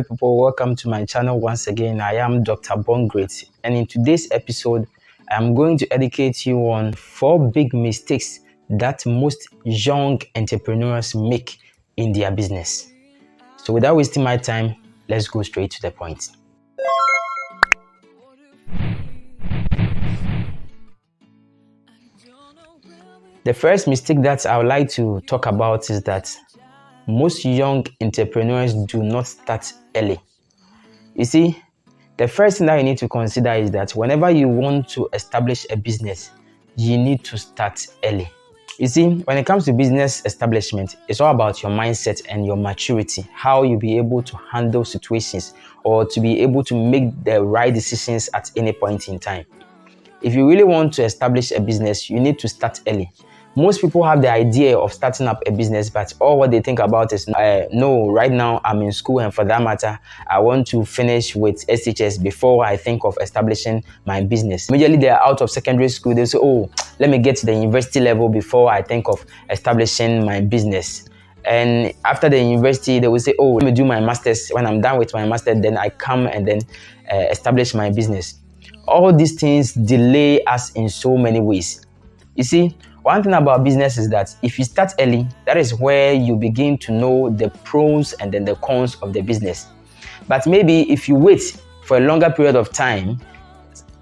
People, welcome to my channel once again. I am Dr. Born Great, and in today's episode, I'm going to educate you on 4 big mistakes that most young entrepreneurs make in their business. So without wasting my time, let's go straight to the point. The first mistake that I would like to talk about is that most young entrepreneurs do not start early. You see, the first thing that you need to consider is that whenever you want to establish a business, you need to start early. You see, when it comes to business establishment, it's all about your mindset and your maturity, how you'll be able to handle situations or to be able to make the right decisions at any point in time. If you really want to establish a business, you need to start early. Most people have the idea of starting up a business, but all what they think about is, no, right now I'm in school, and for that matter, I want to finish with SHS before I think of establishing my business. Immediately they're out of secondary school, they say, oh, let me get to the university level before I think of establishing my business. And after the university, they will say, oh, let me do my master's. When I'm done with my master's, then I come and then establish my business. All these things delay us in so many ways. You see, one thing about business is that if you start early, that is where you begin to know the pros and then the cons of the business. But maybe if you wait for a longer period of time,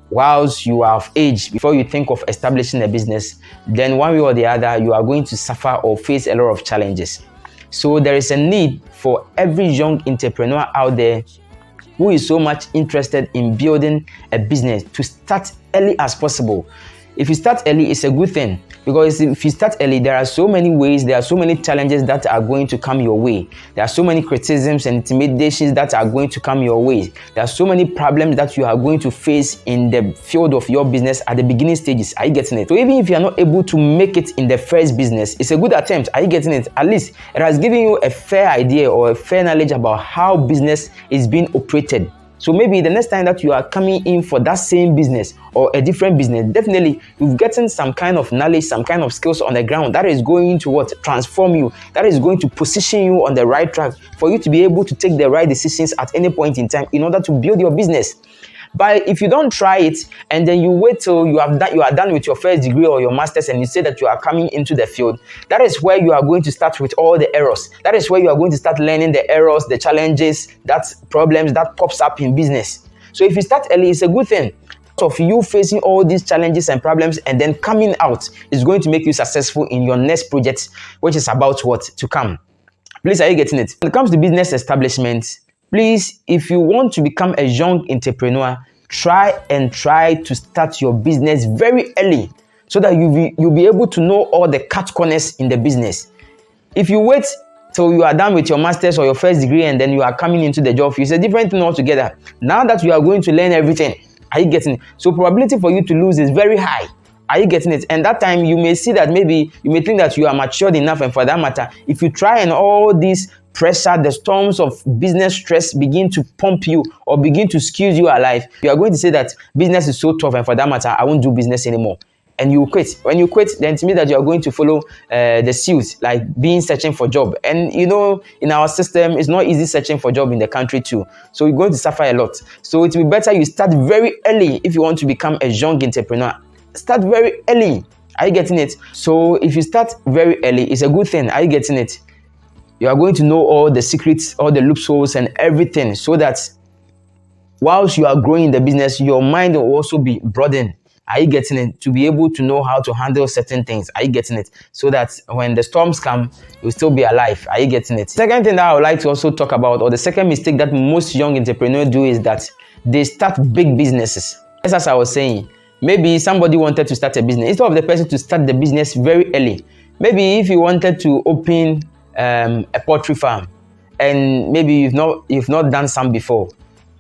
whilst you are of age, before you think of establishing a business, then one way or the other, you are going to suffer or face a lot of challenges. So there is a need for every young entrepreneur out there who is so much interested in building a business to start early as possible. If you start early, it's a good thing, because if you start early, there are so many ways, there are so many challenges that are going to come your way. There are so many criticisms and intimidations that are going to come your way. There are so many problems that you are going to face in the field of your business at the beginning stages. Are you getting it? So even if you are not able to make it in the first business, it's a good attempt. Are you getting it? At least it has given you a fair idea or a fair knowledge about how business is being operated. So maybe the next time that you are coming in for that same business or a different business, definitely you've gotten some kind of knowledge, some kind of skills on the ground that is going to transform you, that is going to position you on the right track for you to be able to take the right decisions at any point in time in order to build your business. But if you don't try it and then you wait till you are done with your first degree or your master's and you say that you are coming into the field, that is where you are going to start with all the errors. That is where you are going to start learning the errors, the challenges, that problems that pops up in business. So if you start early, it's a good thing. Of you facing all these challenges and problems and then coming out is going to make you successful in your next project, which is about to come. Please, are you getting it? When it comes to business establishment, please, if you want to become a young entrepreneur, try to start your business very early so that you'll be able to know all the cut corners in the business. If you wait till you are done with your master's or your first degree and then you are coming into the job, it's a different thing altogether. Now that you are going to learn everything, are you getting it? So probability for you to lose is very high. Are you getting it? And that time you may see that maybe you may think that you are matured enough, and for that matter, if you try and all these pressure, the storms of business stress begin to pump you or begin to squeeze you alive, you are going to say that business is so tough, and for that matter, I won't do business anymore. And you quit. When you quit, then it means that you are going to follow the suit, like searching for job. And you know, in our system, it's not easy searching for job in the country too. So you're going to suffer a lot. So it will be better you start very early if you want to become a young entrepreneur. Start very early. Are you getting it? So if you start very early, it's a good thing. Are you getting it? You are going to know all the secrets, all the loopholes and everything, so that whilst you are growing in the business, your mind will also be broadened. Are you getting it? To be able to know how to handle certain things. Are you getting it? So that when the storms come, you'll still be alive. Are you getting it? Second thing that I would like to also talk about, or the second mistake that most young entrepreneurs do, is that they start big businesses. As I was saying, maybe somebody wanted to start a business. Instead of the person to start the business very early, maybe if you wanted to open a poultry farm and maybe you've not done some before,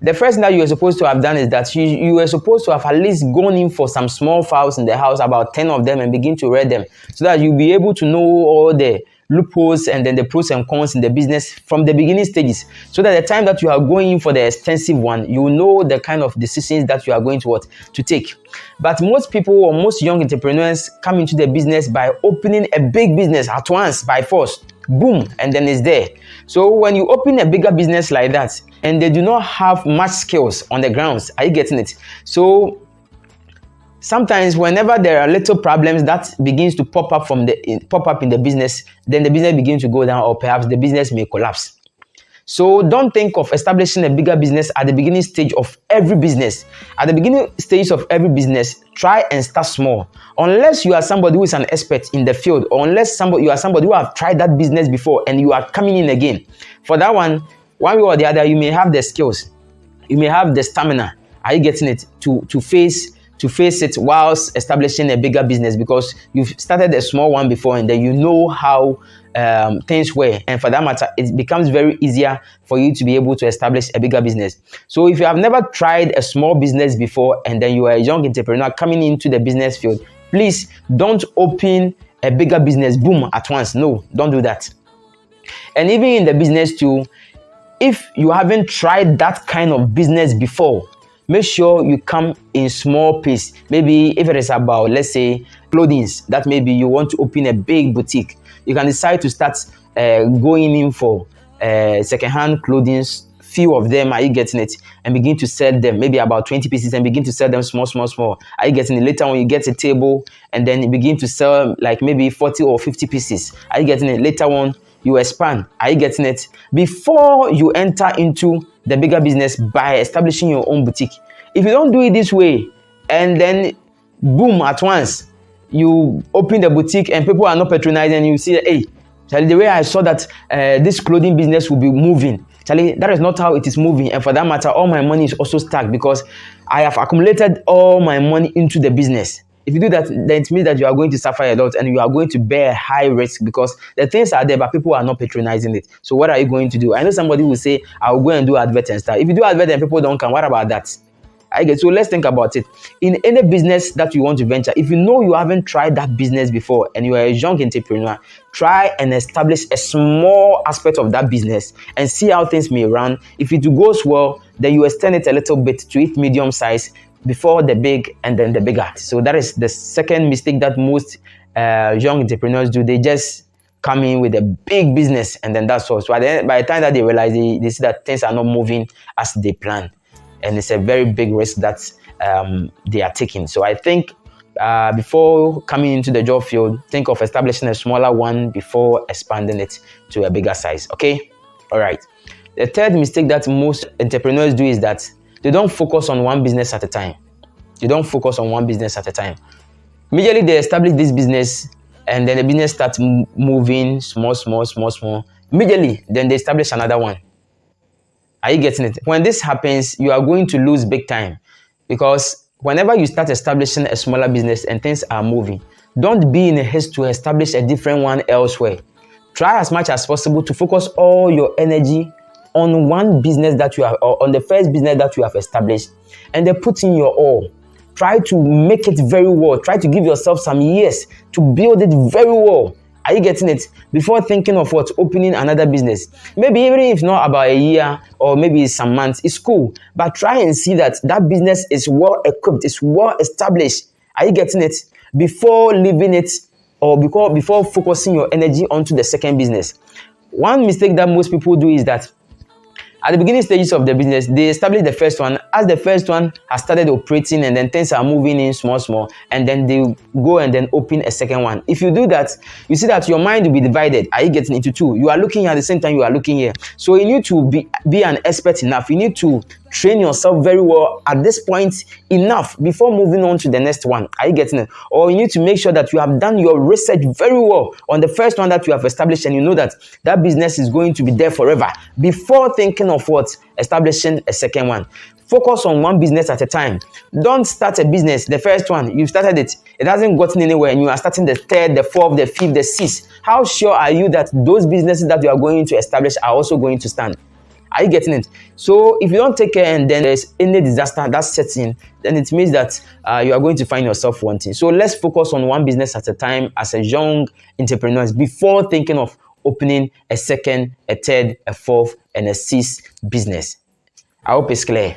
the first thing that you are supposed to have done is that you were supposed to have at least gone in for some small fowls in the house, about 10 of them, and begin to rear them, so that you'll be able to know all the loopholes and then the pros and cons in the business from the beginning stages, so that the time that you are going in for the extensive one, you know the kind of decisions that you are going to take. But most people or most young entrepreneurs come into the business by opening a big business at once by force. Boom, and then it's there. So when you open a bigger business like that, and they do not have much skills on the grounds. Are you getting it? So sometimes whenever there are little problems that begins to pop up in the business, then the business begins to go down, or perhaps the business may collapse. So don't think of establishing a bigger business at the beginning stage of every business. At the beginning stage of every business, try and start small. Unless you are somebody who is an expert in the field, or unless you are somebody who have tried that business before and you are coming in again. For that one way or the other, you may have the skills, you may have the stamina. Are you getting it? To face it whilst establishing a bigger business, because you've started a small one before and then you know how things were, and for that matter, it becomes very easier for you to be able to establish a bigger business. So if you have never tried a small business before and then you are a young entrepreneur coming into the business field, please don't open a bigger business boom at once. No, don't do that. And even in the business too, if you haven't tried that kind of business before, make sure you come in small piece. Maybe if it is about, let's say, clothing, that maybe you want to open a big boutique, you can decide to start going in for second-hand clothing, few of them. Are you getting it? And begin to sell them, maybe about 20 pieces, and begin to sell them small. Are you getting it? Later on, you get a table and then you begin to sell like maybe 40 or 50 pieces. Are you getting it? Later on, you expand. Are you getting it? Before you enter into the bigger business by establishing your own boutique. If you don't do it this way and then boom at once, you open the boutique and people are not patronizing, you see, hey, Charlie, the way I saw that this clothing business will be moving, Charlie, that is not how it is moving. And for that matter, all my money is also stuck because I have accumulated all my money into the business. If you do that, then it means that you are going to suffer a lot and you are going to bear high risk, because the things are there, but people are not patronizing it. So what are you going to do? I know somebody will say, I'll go and do advert and stuff. If you do advert and people don't come, what about that? So let's think about it. In any business that you want to venture, if you know you haven't tried that business before and you are a young entrepreneur, try and establish a small aspect of that business and see how things may run. If it goes well, then you extend it a little bit to it medium size before the big and then the bigger. So that is the second mistake that most young entrepreneurs do. They just come in with a big business and then that's all. So by the time that they realize, they see that things are not moving as they plan. And it's a very big risk that they are taking. So I think before coming into the job field, think of establishing a smaller one before expanding it to a bigger size. Okay? All right. The third mistake that most entrepreneurs do is that they don't focus on one business at a time. They don't focus on one business at a time. Immediately they establish this business and then the business starts moving small. Immediately, then they establish another one. Are you getting it? When this happens, you are going to lose big time, because whenever you start establishing a smaller business and things are moving, don't be in a haste to establish a different one elsewhere. Try as much as possible to focus all your energy on one business that you have, or on the first business that you have established, and then put in your all. Try to make it very well. Try to give yourself some years to build it very well. Are you getting it? Before thinking of opening another business. Maybe even if not about a year or maybe some months, it's cool. But try and see that business is well equipped, it's well established. Are you getting it? Before leaving it, or before focusing your energy onto the second business. One mistake that most people do is that at the beginning stages of the business, they establish the first one. As the first one has started operating and then things are moving in small, and then they go and then open a second one. If you do that, you see that your mind will be divided. Are you getting into two? You are looking at the same time you are looking here. So you need to be an expert enough. You need to train yourself very well at this point enough before moving on to the next one. Are you getting it? Or you need to make sure that you have done your research very well on the first one that you have established, and you know that business is going to be there forever before thinking of establishing a second one. Focus on one business at a time. Don't start a business, the first one, you've started it hasn't gotten anywhere, and you are starting the third, the fourth, the fifth, the sixth. How sure are you that those businesses that you are going to establish are also going to stand? Are you getting it? So if you don't take care and then there's any disaster that sets in, then it means that you are going to find yourself wanting. So let's focus on one business at a time as a young entrepreneur before thinking of opening a second, a third, a fourth, and a sixth business. I hope it's clear.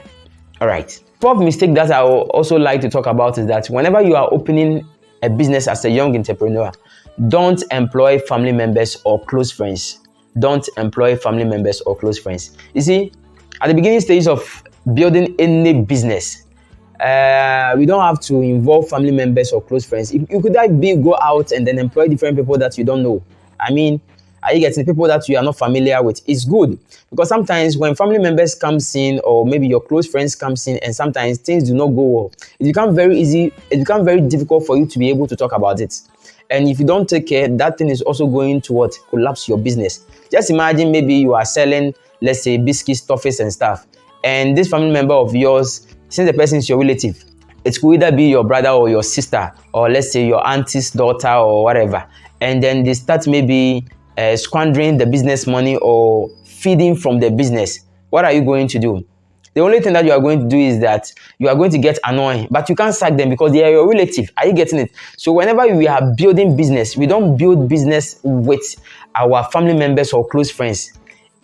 All right. Fourth mistake that I would also like to talk about is that whenever you are opening a business as a young entrepreneur, don't employ family members or close friends. Don't employ family members or close friends. You see, At the beginning stages of building any business, we don't have to involve family members or close friends. You could like be go out and then employ different people that you don't know. I mean, are you getting people that you are not familiar with? It's good because sometimes when family members comes in or maybe your close friends comes in and sometimes things do not go well, it becomes very easy. It becomes very difficult for you to be able to talk about it. And if you don't take care, that thing is also going to what? Collapse your business. Just imagine maybe you are selling, let's say, biscuits, toffees and stuff. And this family member of yours, since the person is your relative, it could either be your brother or your sister, or let's say your auntie's daughter or whatever. And then they start maybe squandering the business money or feeding from the business. What are you going to do? The only thing that you are going to do is that you are going to get annoyed, but you can't sack them because they are your relative. Are you getting it? So whenever we are building business, we don't build business with our family members or close friends.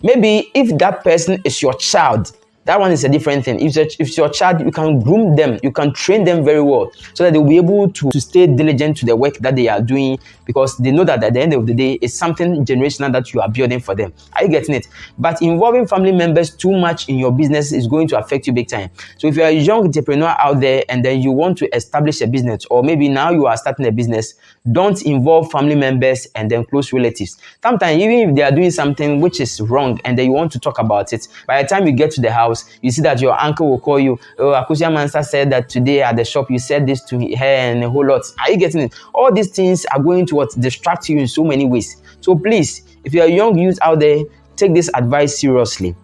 Maybe if that person is your child, that one is a different thing. If it's your child, you can groom them, you can train them very well so that they'll be able to stay diligent to the work that they are doing because they know that at the end of the day, it's something generational that you are building for them. Are you getting it? But involving family members too much in your business is going to affect you big time. So if you're a young entrepreneur out there and then you want to establish a business, or maybe now you are starting a business, don't involve family members and then close relatives. Sometimes even if they are doing something which is wrong and then you want to talk about it, by the time you get to the house, you see that your uncle will call you. Oh, Akusia Mansa said that today at the shop you said this to her and a whole lot. Are you getting it? All these things are going to distract you in so many ways. So please, if you're a young youth out there, take this advice seriously.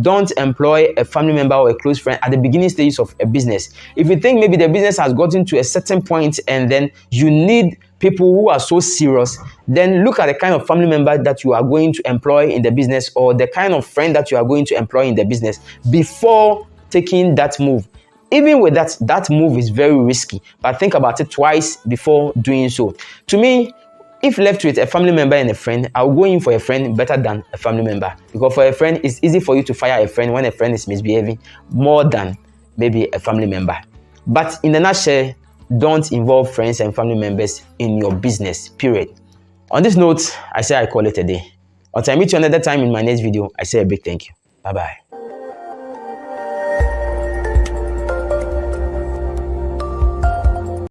Don't employ a family member or a close friend at the beginning stages of a business. If you think maybe the business has gotten to a certain point and then you need people who are so serious, then look at the kind of family member that you are going to employ in the business or the kind of friend that you are going to employ in the business before taking that move. Even with that move is very risky, but think about it twice before doing so. To me, if left with a family member and a friend, I'll go in for a friend better than a family member. Because for a friend, it's easy for you to fire a friend when a friend is misbehaving more than maybe a family member. But in a nutshell, don't involve friends and family members in your business, period. On this note, I say I call it a day. Until I meet you another time in my next video, I say a big thank you. Bye-bye.